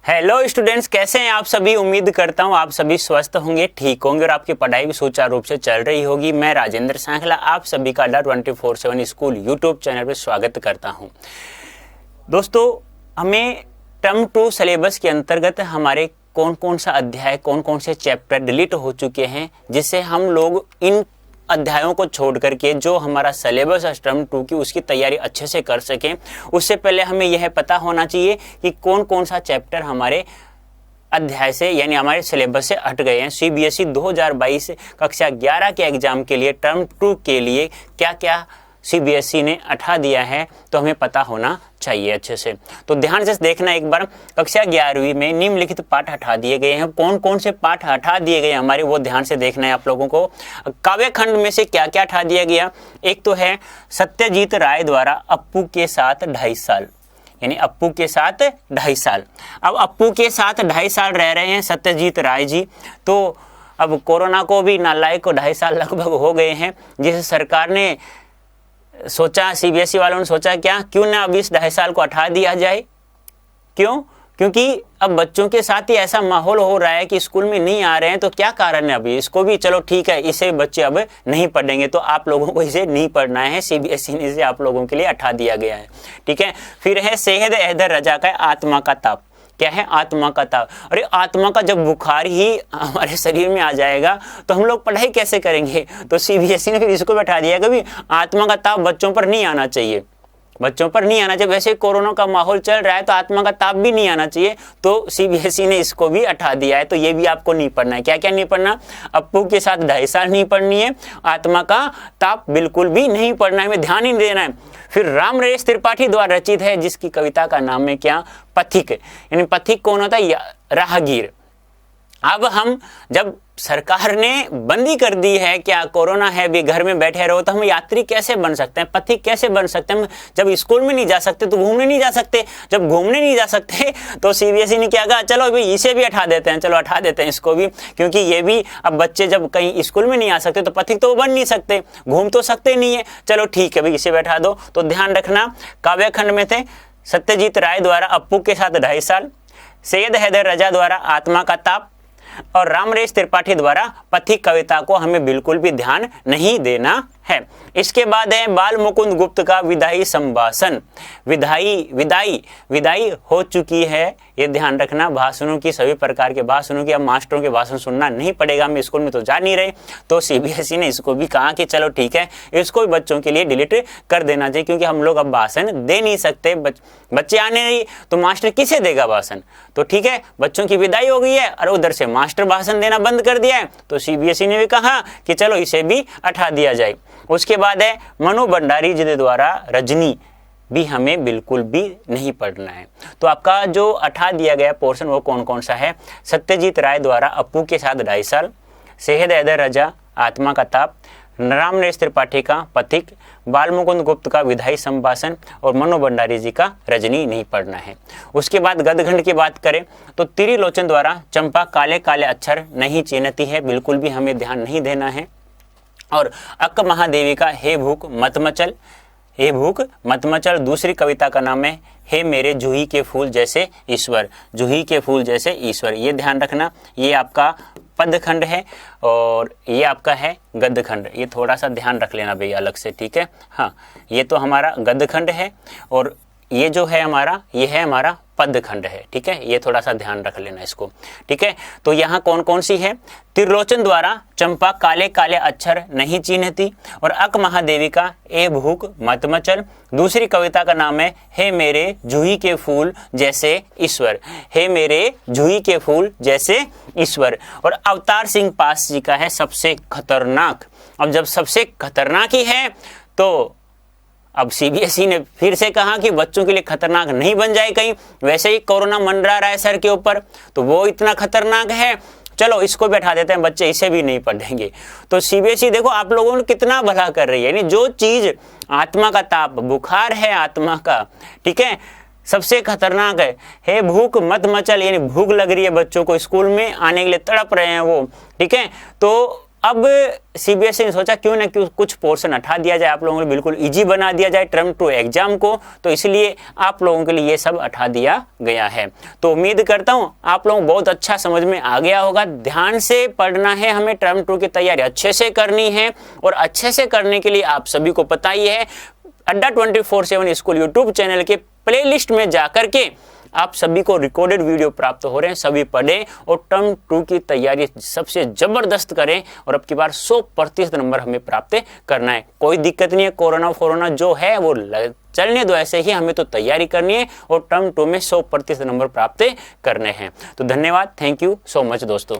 Hello students, कैसे हैं आप सभी। उम्मीद करता हूं आप सभी स्वस्थ होंगे, ठीक होंगे और आपकी पढ़ाई भी सुचारू रूप से चल रही होगी। मैं राजेंद्र सांखला आप सभी का Adda247 स्कूल यूट्यूब चैनल पर स्वागत करता हूं। दोस्तों, हमें टर्म 2 सिलेबस के अंतर्गत हमारे कौन कौन सा अध्याय, कौन कौन से चैप्टर डिलीट हो चुके हैं, जिससे हम लोग इन अध्यायों को छोड़ करके जो हमारा सिलेबस है टर्म 2 की उसकी तैयारी अच्छे से कर सकें। उससे पहले हमें यह पता होना चाहिए कि कौन कौन सा चैप्टर हमारे अध्याय से यानी हमारे सिलेबस से हट गए हैं। CBSE 2022 कक्षा 11 के एग्जाम के लिए टर्म 2 के लिए क्या क्या CBSE ने हटा दिया है, तो हमें पता होना चाहिए अच्छे से। तो ध्यान से देखना एक बार, कक्षा 11वीं में निम्नलिखित पाठ हटा दिए गए हैं। कौन कौन से पाठ हटा दिए गए हमारे, वो ध्यान से देखना है आप लोगों को। काव्य खंड में से क्या क्या हटा दिया गया, एक तो है सत्यजीत राय द्वारा अप्पू के साथ 2.5 साल, यानी अप्पू के साथ 2.5 साल। अब अप्पू के साथ 2.5 साल रह रहे हैं सत्यजीत राय जी, तो अब कोरोना को भी नालायक को 2.5 साल लगभग हो गए हैं, जिसे सरकार ने सोचा, CBSE वालों ने सोचा क्यों ना अब इस 2.5 साल को हटा दिया जाए। क्यों? क्योंकि अब बच्चों के साथ ही ऐसा माहौल हो रहा है कि स्कूल में नहीं आ रहे हैं, तो क्या कारण है अभी इसको भी, चलो ठीक है, इसे बच्चे अब नहीं पढ़ेंगे, तो आप लोगों को इसे नहीं पढ़ना है। CBSE ने इसे आप लोगों के लिए हटा दिया गया है, ठीक है। फिर है सेहद हैदर रजा का आत्मा का ताप। क्या है? आत्मा का ताप। अरे आत्मा का जब बुखार ही हमारे शरीर में आ जाएगा तो हम लोग पढ़ाई कैसे करेंगे। तो CBSE ने फिर इसको बैठा दिया कि आत्मा का ताप बच्चों पर नहीं आना चाहिए, बच्चों पर नहीं आना चाहिए। वैसे कोरोना का माहौल चल रहा है तो आत्मा का ताप भी नहीं आना चाहिए, तो CBSE ने इसको भी हटा दिया है। तो ये भी आपको नहीं पढ़ना है। क्या क्या नहीं पढ़ना? अप्पू के साथ 2.5 साल नहीं पढ़नी है, आत्मा का ताप बिल्कुल भी नहीं पढ़ना है, हमें ध्यान ही देना है। फिर रामनरेश त्रिपाठी द्वारा रचित है, जिसकी कविता का नाम है क्या? पथिक। यानी पथिक कौन होता है? राहगीर। अब हम जब सरकार ने बंदी कर दी है, क्या कोरोना है भी घर में बैठे रहो, तो हम यात्री कैसे बन सकते हैं, पथिक कैसे बन सकते हैं? जब स्कूल में नहीं जा सकते तो घूमने नहीं जा सकते, जब घूमने नहीं जा सकते तो CBSE ने क्या कहा, चलो भाई इसे भी हटा देते हैं, चलो हटा देते हैं इसको भी, क्योंकि ये भी अब बच्चे जब कहीं स्कूल में नहीं आ सकते तो पथिक तो बन नहीं सकते, घूम तो सकते नहीं है, चलो ठीक है भाई इसे बैठा दो। तो ध्यान रखना, काव्य खंड में थे सत्यजीत राय द्वारा अप्पू के साथ 2.5 साल, सैयद हैदर रजा द्वारा आत्मा का ताप और रामनरेश त्रिपाठी द्वारा पथिक कविता को हमें बिल्कुल भी ध्यान नहीं देना है। इसके बाद है बाल मुकुंद गुप्त का विदाई संभाषण। विदाई हो चुकी है, ये ध्यान रखना। भाषणों की, सभी प्रकार के भाषणों की, अब मास्टरों के भाषण सुनना नहीं पड़ेगा, हम स्कूल में तो जा नहीं रहे, तो CBSE ने इसको भी कहा कि चलो ठीक है, इसको भी बच्चों के लिए डिलीट कर देना चाहिए, क्योंकि हम लोग अब भाषण दे नहीं सकते। बच्चे आने नहीं तो मास्टर किसे देगा भाषण? तो ठीक है, बच्चों की विदाई हो गई है और उधर से मास्टर भाषण देना बंद कर दिया है, तो CBSE ने भी कहा कि चलो इसे भी हटा दिया जाए। उसके बाद है मनु भंडारी जी द्वारा रजनी, भी हमें बिल्कुल भी नहीं पढ़ना है। तो आपका जो हटा दिया गया पोर्शन वो कौन कौन सा है? सत्यजीत राय द्वारा अप्पू के साथ 2.5 साल, सैयद हैदर रजा आत्मा का ताप, रामनरेश त्रिपाठी का पथिक, बाल मुकुंद गुप्त का विदाई संभाषण और मनु भंडारी जी का रजनी नहीं पढ़ना है। उसके बाद गदखंड की बात करें तो त्रिलोचन द्वारा चंपा काले काले अक्षर नहीं चिन्हती है, बिल्कुल भी हमें ध्यान नहीं देना है। और अक्क महादेवी का हे भूख मत मचल, हे भूख मत मचल। दूसरी कविता का नाम है हे मेरे जूही के फूल जैसे ईश्वर, जूही के फूल जैसे ईश्वर, ये ध्यान रखना। ये आपका पद खंड है और ये आपका है गद्य खंड, ये थोड़ा सा ध्यान रख लेना भैया अलग से, ठीक है। हाँ, ये तो हमारा गद्य खंड है और ये जो है हमारा, ये है हमारा पद खंड है, ठीक है। ये थोड़ा सा ध्यान रख लेना इसको, ठीक है। तो यहाँ कौन कौन सी है? त्रिलोचन द्वारा चंपा काले काले अक्षर नहीं चिन्हती और अक महादेवी का ए भूख मत मचल। दूसरी कविता का नाम है हे मेरे जूही के फूल जैसे ईश्वर, हे मेरे जूही के फूल जैसे ईश्वर। और अवतार सिंह पास जी का है सबसे खतरनाक। अब जब सबसे खतरनाक ही है तो अब CBSE ने फिर से कहा कि बच्चों के लिए खतरनाक नहीं बन जाए कहीं, वैसे ही कोरोना मंडरा रहा है सर के ऊपर, तो वो इतना खतरनाक है, चलो इसको बैठा देते हैं, बच्चे इसे भी नहीं पढ़ेंगे। तो CBSE देखो आप लोगों ने कितना भला कर रही है, यानी जो चीज आत्मा का ताप, बुखार है आत्मा का, ठीक है, सबसे खतरनाक है हे भूख मत मचल, यानी भूख लग रही है बच्चों को, स्कूल में आने के लिए तड़प रहे हैं वो, ठीक है। तो अब सीबीएसई ने सोचा क्यों ना क्यों कुछ पोर्शन हटा दिया जाए, आप लोगों के लिए बिल्कुल इजी बना दिया जाए टर्म 2 एग्जाम को, तो इसलिए आप लोगों के लिए ये सब हटा दिया गया है। तो उम्मीद करता हूं आप लोगों को बहुत अच्छा समझ में आ गया होगा। ध्यान से पढ़ना है, हमें टर्म 2 की तैयारी अच्छे से करनी है, और अच्छे से करने के लिए आप सभी को पता ही है Adda247 स्कूल यूट्यूब चैनल के प्लेलिस्ट में जाकर के आप सभी को रिकॉर्डेड वीडियो प्राप्त हो रहे हैं। सभी पढ़ें और टर्म 2 की तैयारी सबसे जबरदस्त करें, और अब की बार 100% नंबर हमें प्राप्त करना है। कोई दिक्कत नहीं है, कोरोना जो है वो चलने दो ऐसे ही, हमें तो तैयारी करनी है और टर्म 2 में 100% नंबर प्राप्त करने हैं। तो धन्यवाद, थैंक यू सो मच दोस्तों।